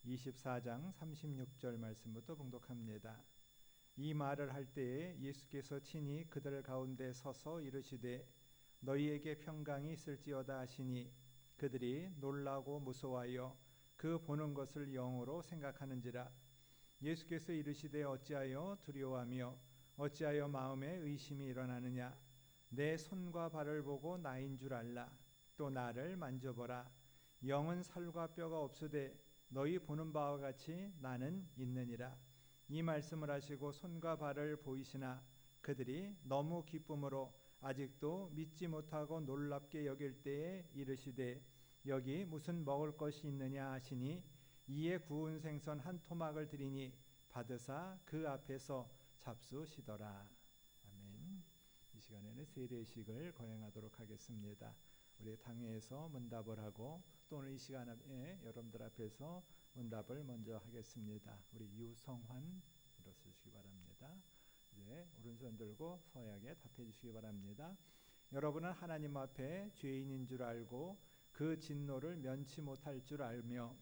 24장 36절 말씀부터 봉독합니다. 이 말을 할 때에 예수께서 친히 그들 가운데 서서 이르시되 너희에게 평강이 있을지어다 하시니 그들이 놀라고 무서워하여 그 보는 것을 영으로 생각하는지라. 예수께서 이르시되 어찌하여 두려워하며 어찌하여 마음에 의심이 일어나느냐. 내 손과 발을 보고 나인 줄 알라. 또 나를 만져보라. 영은 살과 뼈가 없으되 너희 보는 바와 같이 나는 있느니라. 이 말씀을 하시고 손과 발을 보이시나 그들이 너무 기쁨으로 아직도 믿지 못하고 놀랍게 여길 때에 이르시되 여기 무슨 먹을 것이 있느냐 하시니 이에 구운 생선 한 토막을 드리니 받으사 그 앞에서 잡수시더라. 아멘. 이 시간에는 세례식을 거행하도록 하겠습니다. 우리 당회에서 문답을 하고 또 오늘 이 시간에 여러분들 앞에서 문답을 먼저 하겠습니다. 우리 유성환 일어서시기 바랍니다. 이제 오른손 들고 서약에 답해 주시기 바랍니다. 여러분은 하나님 앞에 죄인인 줄 알고 그 진노를 면치 못할 줄 알며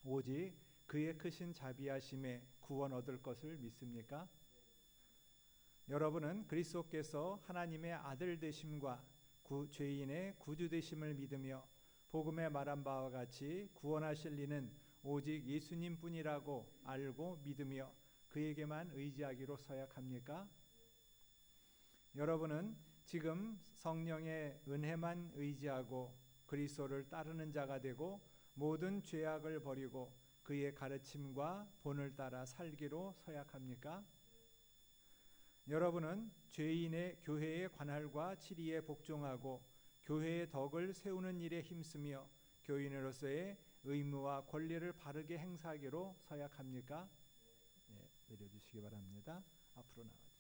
오직 그의 크신 자비하심에 구원 얻을 것을 믿습니까? 여러분은 그리스도께서 하나님의 아들 되심과 죄인의 구주 되심을 믿으며 복음에 말한 바와 같이 구원하실 이는 오직 예수님 뿐이라고 알고 믿으며 그에게만 의지하기로 서약합니까? 여러분은 지금 성령의 은혜만 의지하고 그리스도를 따르는 자가 되고 모든 죄악을 버리고 그의 가르침과 본을 따라 살기로 서약합니까? 여러분은 죄인의 교회의 관할과 치리에 복종하고 교회의 덕을 세우는 일에 힘쓰며 교인으로서의 의무와 권리를 바르게 행사하기로 서약합니까? 네, 내려주시기 바랍니다. 앞으로 나와주세요.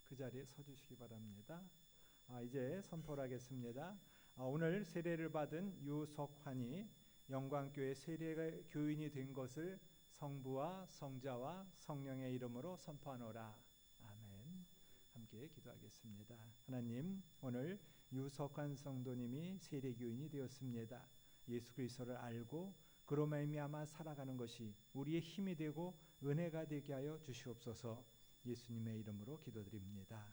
그 자리에 서주시기 바랍니다. 이제 선포를 하겠습니다. 오늘 세례를 받은 유석환이 영광교회 세례 교인이 된 것을 성부와 성자와 성령의 이름으로 선포하노라. 아멘. 함께 기도하겠습니다. 하나님, 오늘 유석환 성도님이 세례 교인이 되었습니다. 예수 그리스도를 알고 그로 말미암아 살아가는 것이 우리의 힘이 되고 은혜가 되게 하여 주시옵소서. 예수님의 이름으로 기도드립니다.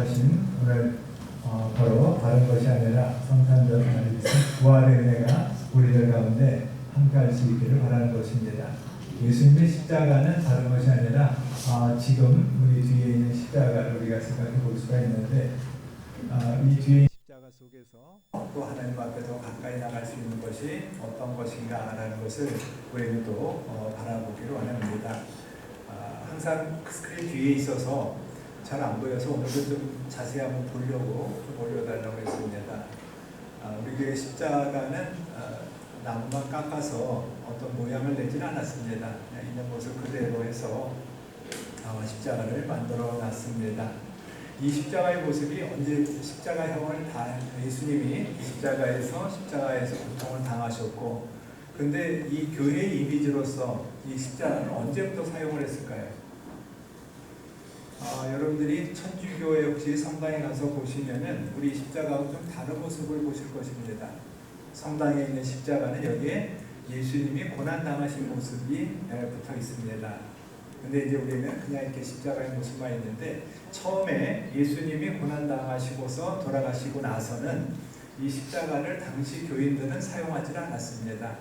부활하신 오늘 바로 다른 것이 아니라 성탄절 부활의 은혜가 우리들 가운데 함께할 수 있기를 바라는 것입니다. 예수님의 십자가는 다른 것이 아니라 지금 우리 뒤에 있는 십자가를 우리가 생각해 볼 수가 있는데 이 뒤에 십자가 속에서 또 하나님 앞에 더 가까이 나갈 수 있는 것이 어떤 것인가라는 것을 우리는 또 바라보기로 원합니다. 항상 스크린 뒤에 있어서 잘 안 보여서 오늘도 좀 자세히 한번 보려고 좀 올려달라고 했습니다. 우리 교회 십자가는 나무만 깎아서 어떤 모양을 내지는 않았습니다. 그냥 있는 모습 그대로 해서 십자가를 만들어 놨습니다. 이 십자가의 모습이 언제 십자가형을 다 예수님이 십자가에서 고통을 당하셨고, 근데 이 교회의 이미지로서 이 십자가는 언제부터 사용을 했을까요? 여러분들이 천주교회 혹시 성당에 가서 보시면은 우리 십자가하고 좀 다른 모습을 보실 것입니다. 성당에 있는 십자가는 여기에 예수님이 고난 당하신 모습이 붙어 있습니다. 근데 이제 우리는 그냥 이렇게 십자가의 모습만 있는데, 처음에 예수님이 고난 당하시고서 돌아가시고 나서는 이 십자가를 당시 교인들은 사용하지 않았습니다.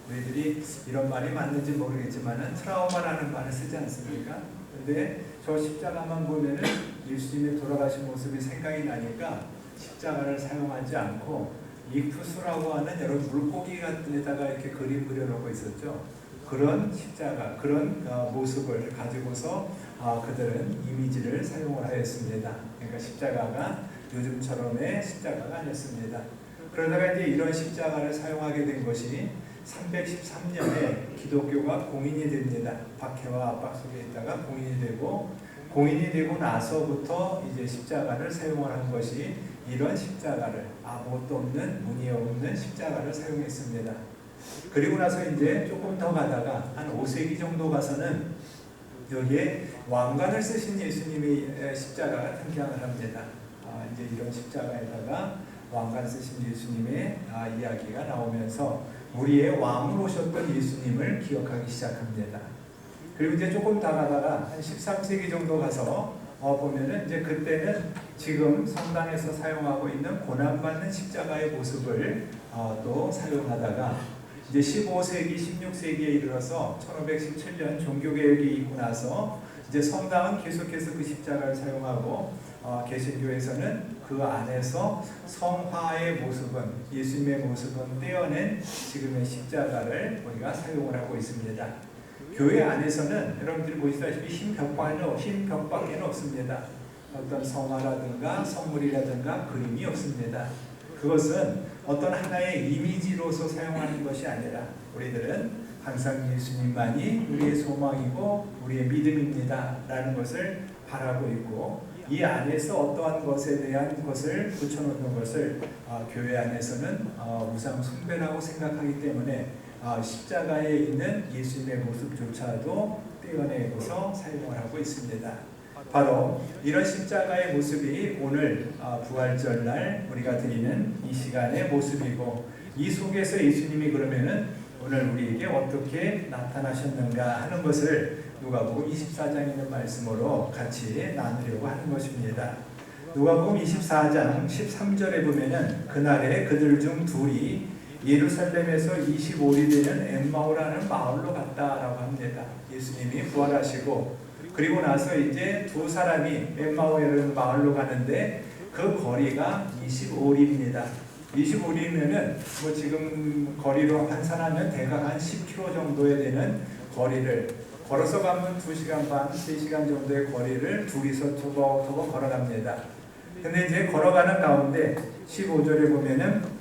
우리들이 이런 말이 맞는지 모르겠지만은 트라우마라는 말을 쓰지 않습니까? 근데 저 십자가만 보면은 예수님이 돌아가신 모습이 생각이 나니까 십자가를 사용하지 않고 이쿠스라고 하는 여러 물고기 같은 데다가 이렇게 그림 그려놓고 있었죠. 그런 십자가, 그런 모습을 가지고서 그들은 이미지를 사용을 하였습니다. 그러니까 십자가가 요즘처럼의 십자가가 아니었습니다. 그러다가 이제 이런 십자가를 사용하게 된 것이 313년에 기독교가 공인이 됩니다. 박해와 압박 속에 있다가 공인이 되고 나서부터 이제 십자가를 사용을 한 것이 이런 십자가를, 아무것도 없는, 무늬 없는 십자가를 사용했습니다. 그리고 나서 이제 조금 더 가다가 한 5세기 정도 가서는 여기에 왕관을 쓰신 예수님의 십자가가 등장을 합니다. 이제 이런 십자가에다가 왕관 쓰신 예수님의 이야기가 나오면서 우리의 왕으로 오셨던 예수님을 기억하기 시작합니다. 그리고 이제 조금 더 가다가 한 13세기 정도 가서 보면은 이제 그때는 지금 성당에서 사용하고 있는 고난받는 십자가의 모습을 또 사용하다가 이제 15세기, 16세기에 이르러서 1517년 종교개혁이 있고 나서 이제 성당은 계속해서 그 십자가를 사용하고 개신교에서는 그 안에서 성화의 모습은, 예수님의 모습은 떼어낸 지금의 십자가를 우리가 사용을 하고 있습니다. 교회 안에서는 여러분들이 보시다시피 흰 벽밖에는 없습니다. 어떤 성화라든가 선물이라든가 그림이 없습니다. 그것은 어떤 하나의 이미지로서 사용하는 것이 아니라 우리들은 항상 예수님만이 우리의 소망이고 우리의 믿음입니다 라는 것을 바라고 있고, 이 안에서 어떠한 것에 대한 것을 붙여놓는 것을 교회 안에서는 우상 숭배라고 생각하기 때문에 십자가에 있는 예수님의 모습조차도 떼어내고서 사용을 하고 있습니다. 바로 이런 십자가의 모습이 오늘 부활절날 우리가 드리는 이 시간의 모습이고, 이 속에서 예수님이 그러면은 오늘 우리에게 어떻게 나타나셨는가 하는 것을 누가복음 24장에 있는 말씀으로 같이 나누려고 하는 것입니다. 누가복음 24장 13절에 보면은 그날에 그들 중 둘이 예루살렘에서 25리 되는 엠마오라는 마을로 갔다라고 합니다. 예수님이 부활하시고 그리고 나서 이제 두 사람이 엠마오라는 마을로 가는데 그 거리가 25리입니다. 25리면은 뭐 지금 거리로 환산하면 대략 한 10km 정도에 되는 거리를 걸어서 가면 2시간 반, 3시간 정도의 거리를 둘이서 투벅투벅 걸어갑니다. 근데 이제 걸어가는 가운데 15절에 보면은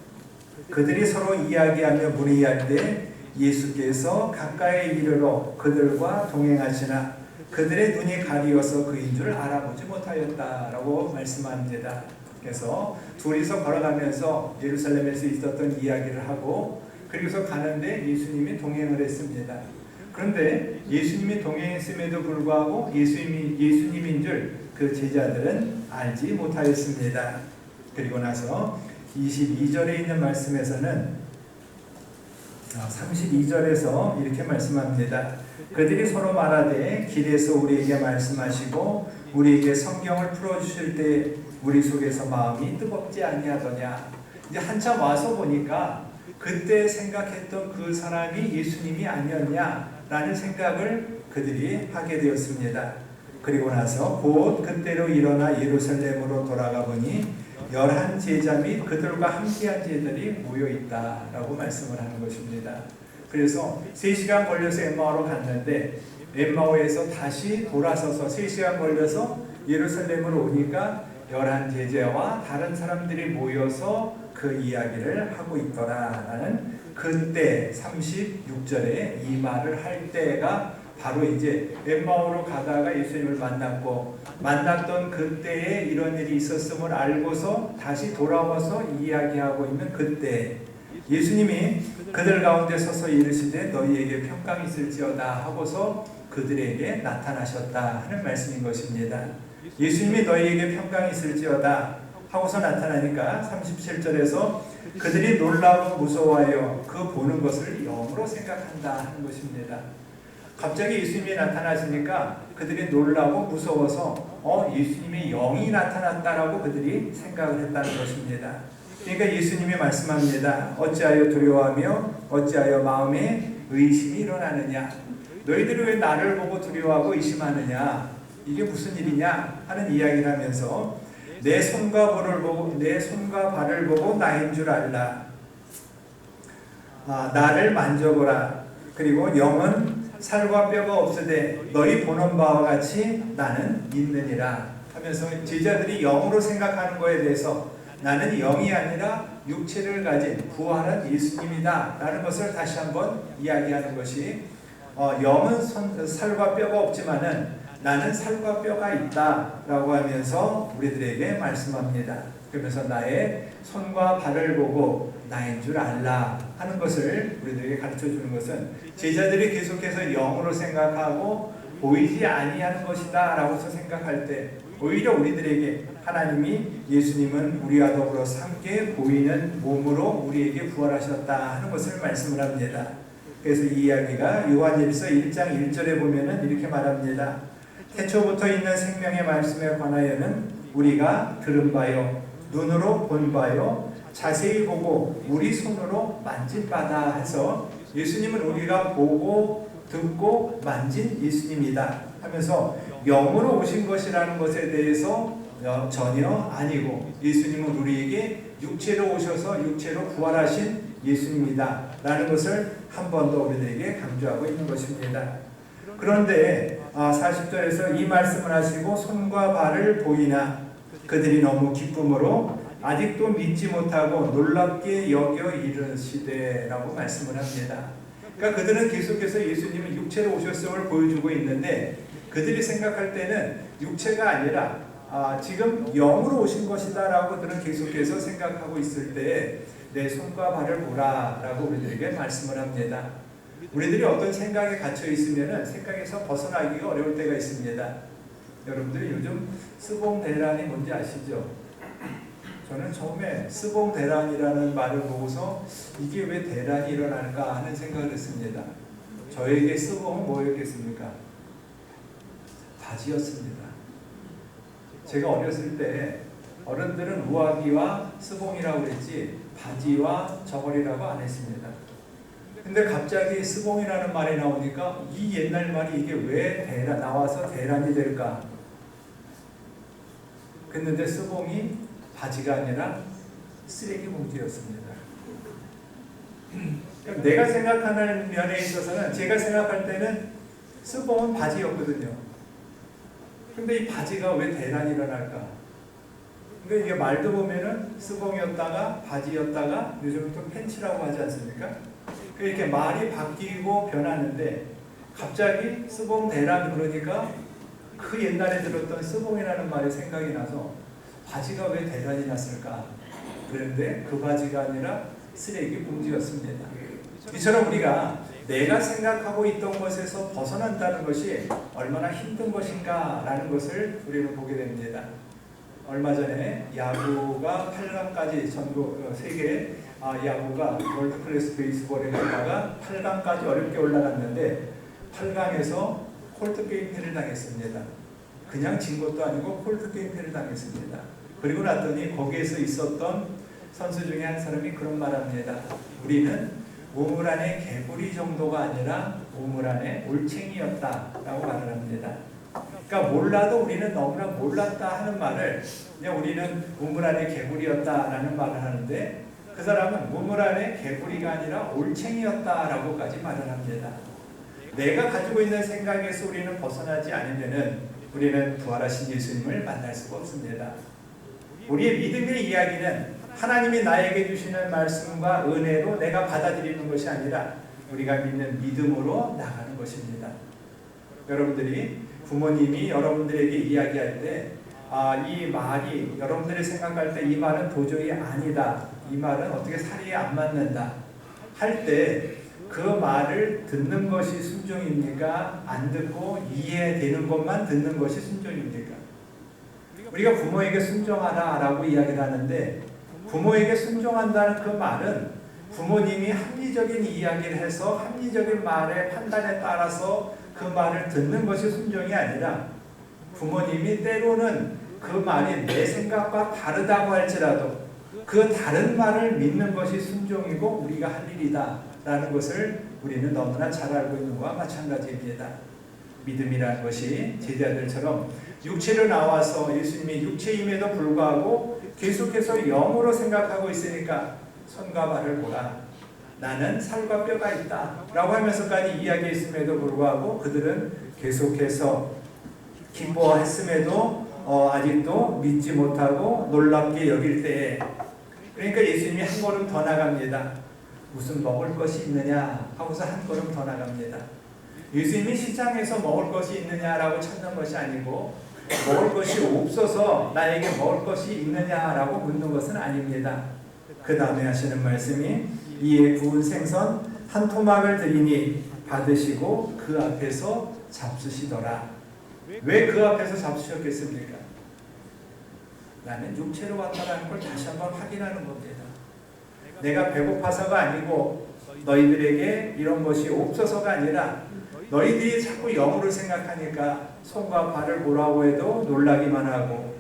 그들이 서로 이야기하며 문의할 때 예수께서 가까이 이르러 그들과 동행하시나 그들의 눈이 가리워서 그인 줄 알아보지 못하였다라고 말씀합니다. 그래서 둘이서 걸어가면서 예루살렘에서 있었던 이야기를 하고 그리고서 가는데 예수님이 동행을 했습니다. 그런데 예수님이 동행했음에도 불구하고 예수님인 줄 그 제자들은 알지 못하였습니다. 그리고 나서 22절에 있는 말씀에서는 32절에서 이렇게 말씀합니다. 그들이 서로 말하되 길에서 우리에게 말씀하시고 우리에게 성경을 풀어주실 때 우리 속에서 마음이 뜨겁지 아니하더냐. 이제 한참 와서 보니까 그때 생각했던 그 사람이 예수님이 아니었냐라는 생각을 그들이 하게 되었습니다. 그리고 나서 곧 그때로 일어나 예루살렘으로 돌아가 보니 11 제자 및 그들과 함께한 제자들이 모여있다라고 말씀을 하는 것입니다. 그래서 3시간 걸려서 엠마오로 갔는데 엠마오에서 다시 돌아서서 3시간 걸려서 예루살렘으로 오니까 11 제자와 다른 사람들이 모여서 그 이야기를 하고 있더라라는 그때 36절에 이 말을 할 때가 바로 이제 엠마오로 가다가 예수님을 만났던 그때에 이런 일이 있었음을 알고서 다시 돌아와서 이야기하고 있는 그때 예수님이 그들 가운데 서서 이르시되 너희에게 평강이 있을지어다 하고서 그들에게 나타나셨다 하는 말씀인 것입니다. 예수님이 너희에게 평강이 있을지어다 하고서 나타나니까 37절에서 그들이 놀라고 무서워하여 그 보는 것을 영으로 생각한다 하는 것입니다. 갑자기 예수님이 나타나시니까 그들이 놀라고 무서워서 예수님의 영이 나타났다라고 그들이 생각을 했다는 것입니다. 그러니까 예수님이 말씀합니다. 어찌하여 두려워하며 어찌하여 마음에 의심이 일어나느냐. 너희들이 왜 나를 보고 두려워하고 의심하느냐. 이게 무슨 일이냐 하는 이야기를 하면서 내 손과 발을 보고 나인 줄 알라. 나를 만져보라. 그리고 영은 살과 뼈가 없으되 너희 보는 바와 같이 나는 있느니라 하면서 제자들이 영으로 생각하는 것에 대해서 나는 영이 아니라 육체를 가진 부활한 예수님이다 라는 것을 다시 한번 이야기하는 것이 영은 살과 뼈가 없지만은 나는 살과 뼈가 있다 라고 하면서 우리들에게 말씀합니다. 그러면서 나의 손과 발을 보고 나인 줄 알라 하는 것을 우리들에게 가르쳐 주는 것은 제자들이 계속해서 영으로 생각하고 보이지 아니하는 것이다 라고서 생각할 때 오히려 우리들에게 하나님이 예수님은 우리와 더불어서 함께 보이는 몸으로 우리에게 부활하셨다 하는 것을 말씀을 합니다. 그래서 이 이야기가 요한일서 1장 1절에 보면은 이렇게 말합니다. 태초부터 있는 생명의 말씀에 관하여는 우리가 들은 바요 눈으로 본 바요 자세히 보고 우리 손으로 만진 바다 해서 예수님은 우리가 보고 듣고 만진 예수님이다 하면서 영으로 오신 것이라는 것에 대해서 전혀 아니고 예수님은 우리에게 육체로 오셔서 육체로 부활하신 예수님이다 라는 것을 한 번 더 우리들에게 강조하고 있는 것입니다. 그런데 40절에서 이 말씀을 하시고 손과 발을 보이나 그들이 너무 기쁨으로 아직도 믿지 못하고 놀랍게 여겨 이르시되 라고 말씀을 합니다. 그러니까 그들은 계속해서 예수님은 육체로 오셨음을 보여주고 있는데 그들이 생각할 때는 육체가 아니라 지금 영으로 오신 것이다 라고 그들은 계속해서 생각하고 있을 때 내 손과 발을 보라 라고 우리들에게 말씀을 합니다. 우리들이 어떤 생각에 갇혀 있으면 생각에서 벗어나기가 어려울 때가 있습니다. 여러분들이 요즘 스봉대란이 뭔지 아시죠? 저는 처음에 스봉대란이라는 말을 보고서 이게 왜 대란이 일어날까 하는 생각을 했습니다. 저에게 스봉은 뭐였겠습니까? 바지였습니다. 제가 어렸을 때 어른들은 우아기와 스봉이라고 그랬지 바지와 저고리라고 안 했습니다. 근데 갑자기 스봉이라는 말이 나오니까 이 옛날 말이 이게 왜 나와서 대란이 될까? 그런데 스봉이 바지가 아니라 쓰레기 봉지였습니다. 내가 생각하는 면에 있어서는 제가 생각할 때는 스봉은 바지였거든요. 근데 이 바지가 왜 대란이 일어날까? 근데 이게 말도 보면은 스봉이었다가 바지였다가 요즘 또 팬츠라고 하지 않습니까? 이렇게 말이 바뀌고 변하는데 갑자기 스봉 대란 그러니까 그 옛날에 들었던 스봉이라는 말이 생각이 나서 바지가 왜 대란이 났을까? 그런데 그 바지가 아니라 쓰레기 봉지였습니다. 이처럼 우리가 내가 생각하고 있던 것에서 벗어난다는 것이 얼마나 힘든 것인가 라는 것을 우리는 보게 됩니다. 얼마 전에 야구가 8강까지 전국 세계 야구가 월드클래스 베이스볼에 갔다가 8강까지 어렵게 올라갔는데 8강에서 콜트 게임패를 당했습니다. 그냥 진 것도 아니고 폴드게임패를 당했습니다. 그리고 났더니 거기에서 있었던 선수 중에 한 사람이 그런 말합니다. 우리는 우물 안에 개구리 정도가 아니라 우물 안에 올챙이였다라고 말을 합니다. 그러니까 몰라도 우리는 너무나 몰랐다 하는 말을 그냥 우리는 우물 안에 개구리였다라는 말을 하는데, 그 사람은 우물 안에 개구리가 아니라 올챙이였다라고까지 말을 합니다. 내가 가지고 있는 생각에서 우리는 벗어나지 않으면은 우리는 부활하신 예수님을 만날 수가 없습니다. 우리의 믿음의 이야기는 하나님이 나에게 주시는 말씀과 은혜로 내가 받아들이는 것이 아니라 우리가 믿는 믿음으로 나가는 것입니다. 여러분들이 부모님이 여러분들에게 이야기할 때 이 말이 여러분들이 생각할 때 이 말은 도저히 아니다, 이 말은 어떻게 살이에 안 맞는다 할 때 그 말을 듣는 것이 순종입니까? 안 듣고 이해되는 것만 듣는 것이 순종입니까? 우리가 부모에게 순종하라 라고 이야기를 하는데, 부모에게 순종한다는 그 말은 부모님이 합리적인 이야기를 해서 합리적인 말의 판단에 따라서 그 말을 듣는 것이 순종이 아니라, 부모님이 때로는 그 말이 내 생각과 다르다고 할지라도 그 다른 말을 믿는 것이 순종이고 우리가 할 일이다 라는 것을 우리는 너무나 잘 알고 있는 것과 마찬가지입니다. 믿음이라는 것이 제자들처럼 육체로 나와서 예수님이 육체임에도 불구하고 계속해서 영으로 생각하고 있으니까 손과 발을 보라, 나는 살과 뼈가 있다 라고 하면서까지 이야기했음에도 불구하고 그들은 계속해서 기뻐했음에도 아직도 믿지 못하고 놀랍게 여길 때에, 그러니까 예수님이 한 걸음 더 나갑니다. 무슨 먹을 것이 있느냐 하고서 한 걸음 더 나갑니다. 예수님이 시장에서 먹을 것이 있느냐라고 찾는 것이 아니고 먹을 것이 없어서 나에게 먹을 것이 있느냐라고 묻는 것은 아닙니다. 그 다음에 하시는 말씀이 이에 구운 생선 한 토막을 드리니 받으시고 그 앞에서 잡수시더라. 왜 그 앞에서 잡수셨겠습니까? 나는 육체로 왔다라는 걸 다시 한번 확인하는 겁니다. 내가 배고파서가 아니고 너희들에게 이런 것이 없어서가 아니라 너희들이 자꾸 영으로 생각하니까 손과 발을 보라고 해도 놀라기만 하고,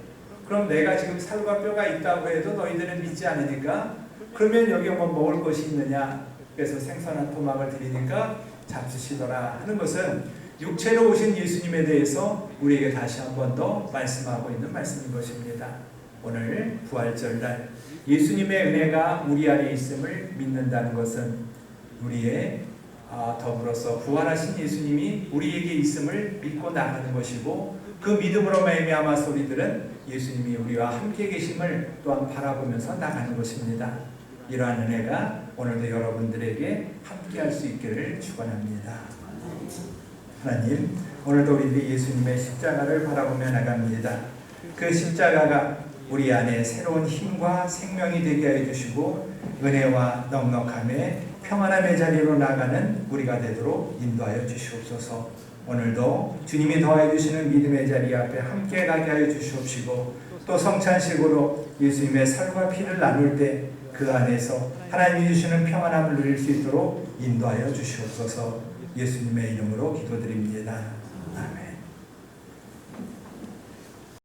그럼 내가 지금 살과 뼈가 있다고 해도 너희들은 믿지 않으니까 그러면 여기 뭐 먹을 것이 있느냐, 그래서 생선 한 토막을 드리니까 잡수시더라 하는 것은 육체로 오신 예수님에 대해서 우리에게 다시 한 번 더 말씀하고 있는 말씀인 것입니다. 오늘 부활절날 예수님의 은혜가 우리 안에 있음을 믿는다는 것은 우리의 더불어서 부활하신 예수님이 우리에게 있음을 믿고 나가는 것이고, 그 믿음으로 말미암아서 우리들은 예수님이 우리와 함께 계심을 또한 바라보면서 나가는 것입니다. 이러한 은혜가 오늘도 여러분들에게 함께 할 수 있기를 축원합니다. 하나님, 오늘도 우리들이 예수님의 십자가를 바라보며 나갑니다. 그 십자가가 우리 안에 새로운 힘과 생명이 되게 하여 주시고 은혜와 넉넉함에 평안함의 자리로 나가는 우리가 되도록 인도하여 주시옵소서. 오늘도 주님이 더하여 주시는 믿음의 자리 앞에 함께 가게 하여 주시옵시고, 또 성찬식으로 예수님의 살과 피를 나눌 때 그 안에서 하나님이 주시는 평안함을 누릴 수 있도록 인도하여 주시옵소서. 예수님의 이름으로 기도드립니다. 아멘.